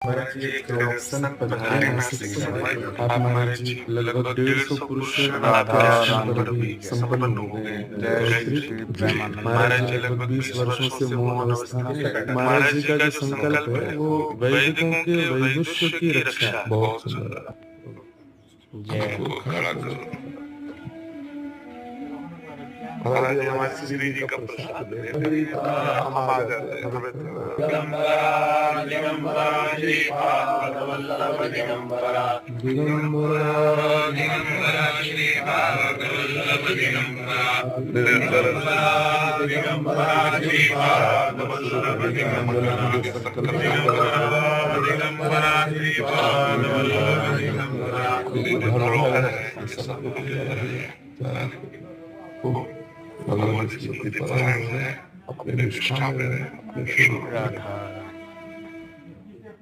महाराज जी एक संत पधारे नासिक समय। आप महाराज जी लगभग 150 पुरुष आपके आश्रम पर भी संपन्न हो गए हैं। महाराज जी लगभग 20 वर्षों से मौन अवस्था में है। महाराज जी का जो संकल्प है वो वैदिकों के वैदुष्य की रक्षा। बहुत सुंदर। जय खड़ा करो। महाराज जी हमारे श्री जी का प्रसाद है। हम आ जाते हैं। दिगंबरा दिगंबरा श्रीपाद वल्लभ दिगंबरा दिगंबरा दिगंबरा श्रीपाद वल्लभ दिगंबरा दिगंबरा दिगंबरा श्रीपाद वल्लभ दिगंबरा दिगंबरा श्रीपाद वल्लभ दिगंबरा। भगवान की कृपा है, अपने निष्ठा में रहे, अपने शुरू राधा।